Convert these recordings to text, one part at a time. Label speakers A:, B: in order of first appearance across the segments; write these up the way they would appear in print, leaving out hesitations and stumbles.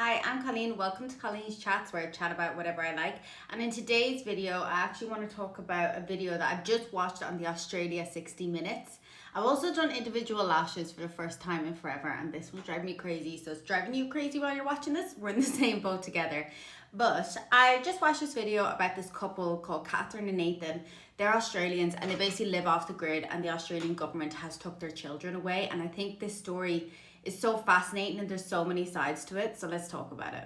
A: Hi, I'm Colleen. Welcome to Colleen's Chats, where I chat about whatever I like. And in today's video, I actually want to talk about a video that I've just watched on the Australia 60 Minutes. I've also done individual lashes for the first time in forever, and this will drive me crazy. So it's driving you crazy while you're watching this. We're in the same boat together. But I just watched this video about this couple called Catherine and Nathan. They're Australians and they basically live off the grid, and the Australian government has took their children away. And I think this story is so fascinating and there's so many sides to it. So let's talk about it.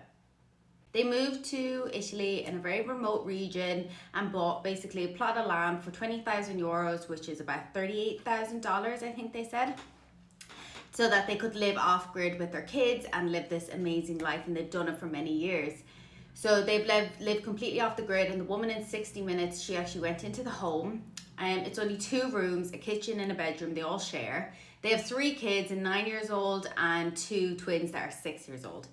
A: They moved to Italy in a very remote region and bought basically a plot of land for 20,000 euros, which is about $38,000, I think they said, so that they could live off grid with their kids and live this amazing life. And they've done it for many years. So they've lived completely off the grid. And the woman in 60 Minutes, she actually went into the home. It's only 2 rooms, a kitchen and a bedroom they all share. They have 3 kids, a 9 years old and 2 twins that are 6 years old.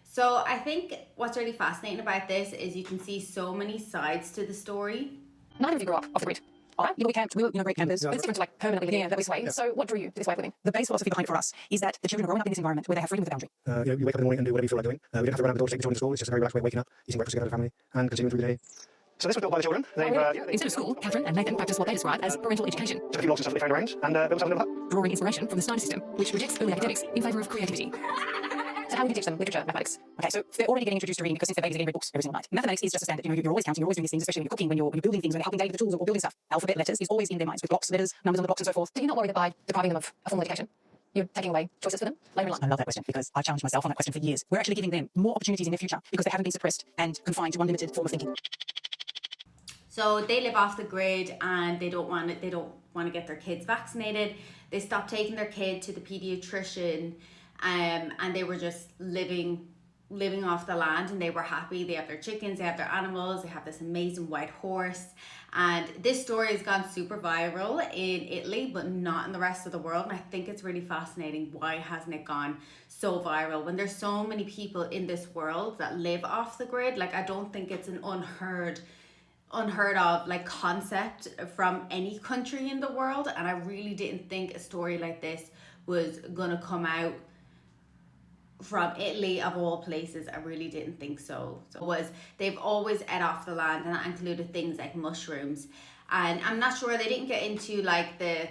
A: So I think what's really fascinating about this is you can see so many sides to the story.
B: Neither of you grew up off the grid. We camped, we were great campers, but it's different to like permanently living this way. So what drew you to this way of living? The base philosophy behind it for us is that the children are growing up in this environment where they have freedom with a boundary.
C: You wake up in the morning and do whatever you feel like doing. We don't have to run out the door to take the children to school. It's just a very relaxed way of waking up, eating breakfast together as a family, and continuing through the day. So this was built by the children.
B: Instead of school, Catherine and Nathan practice what they describe as parental education.
C: Took a few logs and stuff that they found around and built themselves a little hut.
B: Drawing inspiration from the Snyder system, which rejects early academics in favour of creativity. So how do you teach them literature, mathematics? Okay, so they're already getting introduced to reading because since they're babies, they're getting read books every single night. Mathematics is just a standard. You're always counting, you're always doing these things, especially when you're cooking, when you're building things, when you're helping Dave with the tools or building stuff. Alphabet letters is always in their minds with blocks, letters, numbers on the blocks and so forth. Do you not worry that by depriving them of a formal education, you're taking away choices for them later in life?
D: I love that question because I've challenged myself on that question for years. We're actually giving them more opportunities in their future because they haven't been suppressed and confined to one limited form of thinking.
A: So they live off the grid and they don't want to get their kids vaccinated. They stopped taking their kid to the pediatrician, and they were just living off the land, and they were happy. They have their chickens, they have their animals, they have this amazing white horse. And this story has gone super viral in Italy, but not in the rest of the world. And I think it's really fascinating. Why hasn't it gone so viral when there's so many people in this world that live off the grid? Like, I don't think it's an unheard of like concept from any country in the world. And I really didn't think a story like this was gonna come out from Italy of all places. I really didn't think so. They've always ate off the land, and that included things like mushrooms. And I'm not sure, they didn't get into like the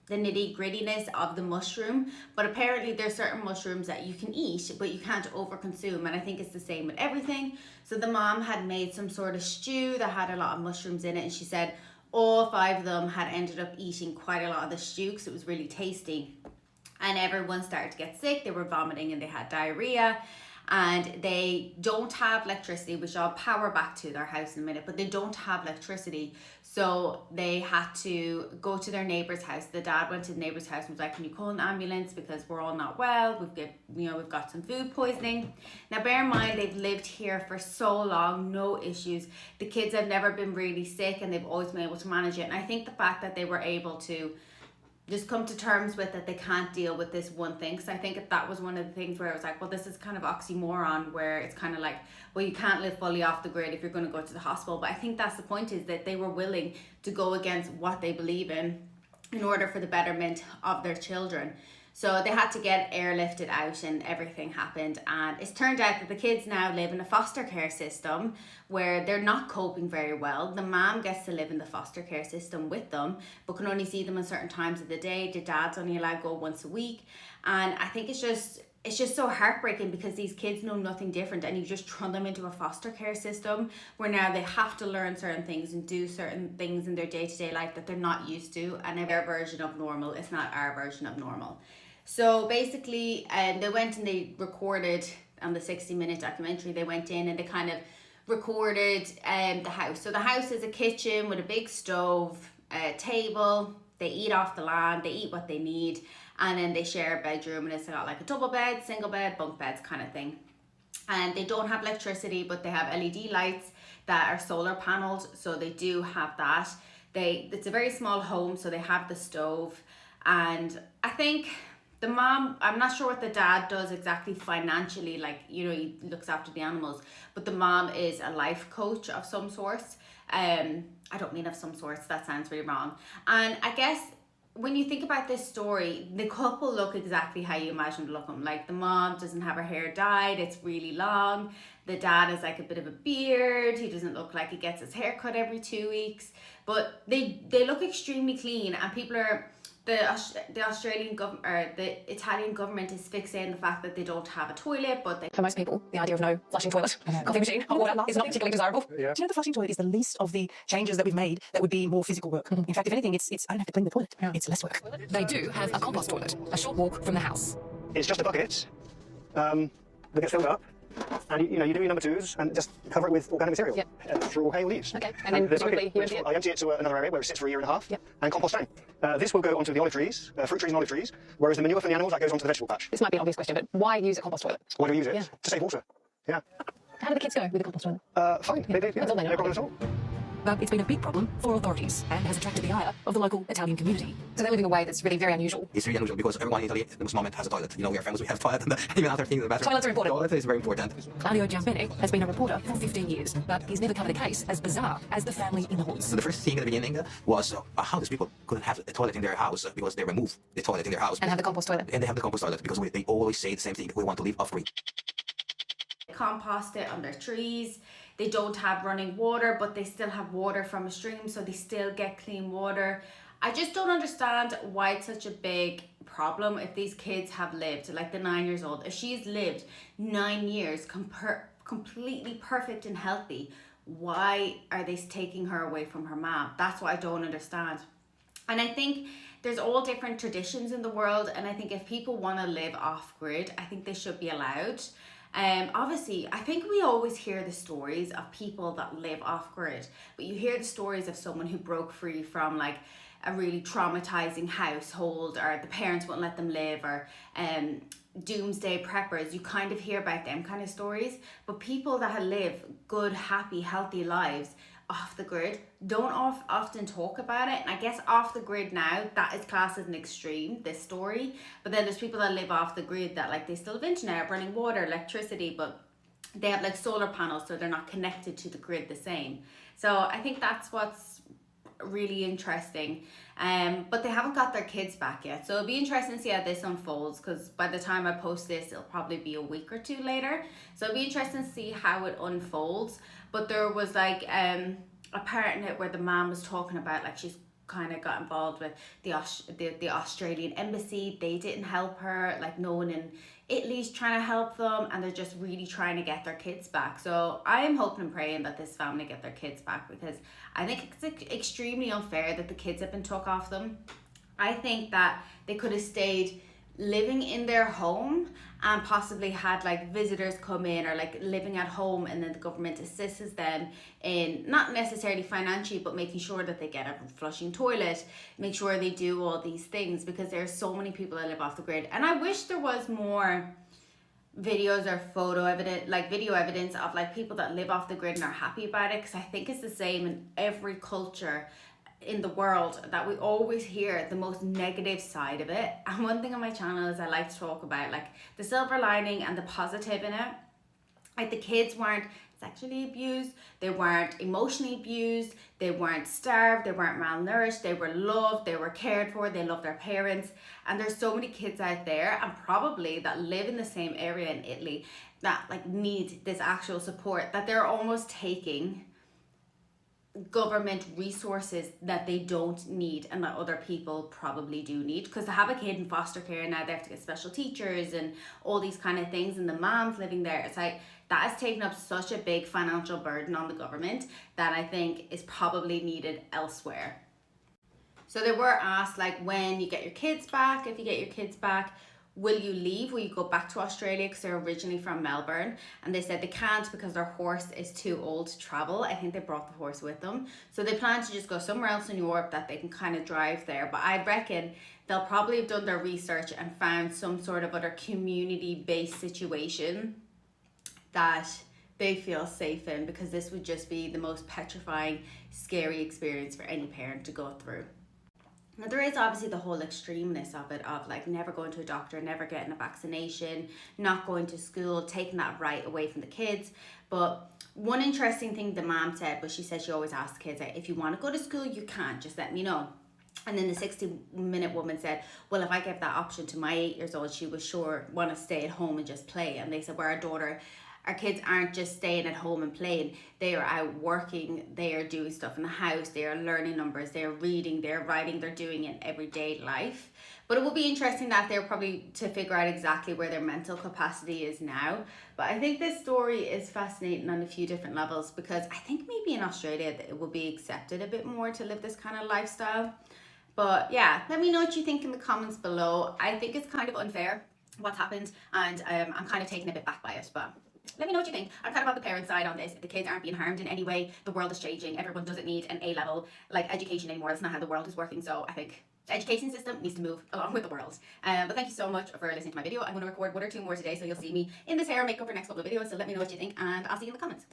A: nitty grittiness of the mushroom, but apparently there's certain mushrooms that you can eat but you can't overconsume, and I think it's the same with everything. So the mom had made some sort of stew that had a lot of mushrooms in it, and she said all 5 of them had ended up eating quite a lot of the stew because it was really tasty. And everyone started to get sick. They were vomiting and they had diarrhea. And they don't have electricity, which I'll power back to their house in a minute, but they don't have electricity. So they had to go to their neighbor's house. The dad went to the neighbor's house and was like, can you call an ambulance because we're all not well. We've got some food poisoning. Now bear in mind, they've lived here for so long, no issues. The kids have never been really sick and they've always been able to manage it. And I think the fact that they were able to just come to terms with that they can't deal with this one thing. So I think that was one of the things where I was like, well, this is kind of oxymoron, where it's kind of like, well, you can't live fully off the grid if you're going to go to the hospital. But I think that's the point, is that they were willing to go against what they believe in order for the betterment of their children. So they had to get airlifted out and everything happened. And it's turned out that the kids now live in a foster care system where they're not coping very well. The mom gets to live in the foster care system with them, but can only see them at certain times of the day. The dad's only allowed to go once a week. And I think it's just so heartbreaking because these kids know nothing different, and you just throw them into a foster care system where now they have to learn certain things and do certain things in their day-to-day life that they're not used to, and their version of normal is not our version of normal. So basically they went and they recorded on the 60 Minute documentary. They went in and they kind of recorded the house. So the house is a kitchen with a big stove, a table. They eat off the land, they eat what they need, and then they share a bedroom, and it's got like a double bed, single bed, bunk beds kind of thing. And they don't have electricity, but they have LED lights that are solar paneled, so they do have that. It's a very small home, so they have the stove. And I think the mom, I'm not sure what the dad does exactly financially, like, he looks after the animals, but the mom is a life coach of some sort. I don't mean of some sorts, that sounds really wrong. And I guess when you think about this story, the couple look exactly how you imagine to look them. Like the mom doesn't have her hair dyed, it's really long. The dad is like a bit of a beard. He doesn't look like he gets his hair cut every 2 weeks. But they look extremely clean, and people are the Australian government or the Italian government is fixating on the fact that they don't have a toilet, but they
B: For most people, the idea of no flushing toilet, coffee machine, hot water is not particularly desirable.
C: Yeah.
D: Do you know the flushing toilet is the least of the changes that we've made that would be more physical work? In fact, if anything, it's I don't have to clean the toilet. It's less work.
B: They do have a compost toilet, a short walk from the house.
C: It's just a bucket that gets filled up, and you do your number twos and just cover it with organic material,
B: Yep.
C: straw, hay, or leaves.
B: Okay, and then
C: the
B: presumably
C: bucket,
B: you empty it?
C: I empty it to another area where it sits for a year and a half,
B: Yep.
C: and compost down. This will go onto the olive trees, fruit trees and olive trees, whereas the manure from the animals, that goes onto the vegetable patch.
B: This might be an obvious question, but why use a compost toilet?
C: Why do we use it?
B: Yeah.
C: To save water. Yeah.
B: How do the kids go with the compost toilet?
C: Fine. Yeah,
B: That's all they know.
C: no problem at all.
B: But it's been a big problem for authorities and has attracted the ire of the local Italian community. So they're living a way that's really very unusual.
E: It's really unusual because everyone in Italy at this moment has a toilet. We are famous, we have toilet, and even other things in the bathroom.
B: Toilets are important.
E: Toilet is very important.
B: Claudio Giambini has been a reporter for 15 years, but he's never covered a case as bizarre as the family in the woods.
E: So the first thing at the beginning was how these people couldn't have a toilet in their house because they removed the toilet in their house.
B: And have the compost toilet.
E: And they have the compost toilet because they always say the same thing. We want to live off-grid.
A: compost it on their trees. They don't have running water, but they still have water from a stream, so they still get clean water. I just don't understand why it's such a big problem if these kids have lived, like the 9 years old, if she's lived 9 years completely perfect and healthy, why are they taking her away from her mom? That's what I don't understand. And I think there's all different traditions in the world, and I think if people want to live off grid, I think they should be allowed. Obviously, I think we always hear the stories of people that live off grid, but you hear the stories of someone who broke free from like a really traumatizing household, or the parents wouldn't let them live, or doomsday preppers. You kind of hear about them kind of stories, but people that live good, happy, healthy lives off the grid don't often talk about it. And I guess off the grid now, that is classed as an extreme, this story. But then there's people that live off the grid that like they still have internet, running water, electricity, but they have like solar panels, so they're not connected to the grid the same. So I think that's what's really interesting. But they haven't got their kids back yet, so it'll be interesting to see how this unfolds, because by the time I post this it'll probably be a week or two later, so it'll be interesting to see how it unfolds. But there was like a part in it where the mom was talking about like she's kind of got involved with the Australian embassy. They didn't help her, like no one in Italy's trying to help them, and they're just really trying to get their kids back. So I am hoping and praying that this family get their kids back, because I think it's extremely unfair that the kids have been took off them. I think that they could have stayed living in their home and possibly had like visitors come in, or like living at home, and then the government assists them in not necessarily financially, but making sure that they get a flushing toilet, make sure they do all these things, because there's so many people that live off the grid. And I wish there was more videos or video evidence of like people that live off the grid and are happy about it, because I think it's the same in every culture in the world, that we always hear the most negative side of it. And one thing on my channel is I like to talk about like the silver lining and the positive in it. Like the kids weren't sexually abused, they weren't emotionally abused, they weren't starved, they weren't malnourished, they were loved, they were cared for, they loved their parents. And there's so many kids out there, and probably that live in the same area in Italy, that like need this actual support, that they're almost taking government resources that they don't need and that other people probably do need. Because to have a kid in foster care now, they have to get special teachers and all these kind of things, and the mom's living there, it's like that has taken up such a big financial burden on the government that I think is probably needed elsewhere. So they were asked like, when you get your kids back, if you get your kids back, will you leave? Will you go back to Australia? Because they're originally from Melbourne, and they said they can't because their horse is too old to travel. I think they brought the horse with them, so they plan to just go somewhere else in Europe that they can kind of drive there. But I reckon they'll probably have done their research and found some sort of other community-based situation that they feel safe in, because this would just be the most petrifying, scary experience for any parent to go through. Now, there is obviously the whole extremeness of it, of like never going to a doctor, never getting a vaccination, not going to school, taking that right away from the kids. But one interesting thing the mom said was, she said she always asks kids, if you want to go to school, you can, just let me know. And then the 60-minute woman said, well, if I gave that option to my 8 years old, she was sure want to stay at home and just play. And they said, well, our kids aren't just staying at home and playing. They are out working. They are doing stuff in the house. They are learning numbers. They're reading. They're writing. They're doing it in everyday life. But it will be interesting that they're probably to figure out exactly where their mental capacity is now. But I think this story is fascinating on a few different levels, because I think maybe in Australia it will be accepted a bit more to live this kind of lifestyle. But yeah, let me know what you think in the comments below. I think it's kind of unfair what's happened, and I'm kind of taken a bit back by it, but let me know what you think. I'm kind of on the parent side on this. If the kids aren't being harmed in any way, the world is changing. Everyone doesn't need an A-level education anymore. That's not how the world is working. So I think the education system needs to move along with the world. But thank you so much for listening to my video. I'm going to record 1 or 2 more today, so you'll see me in this hair makeup for the next couple of videos. So let me know what you think, and I'll see you in the comments.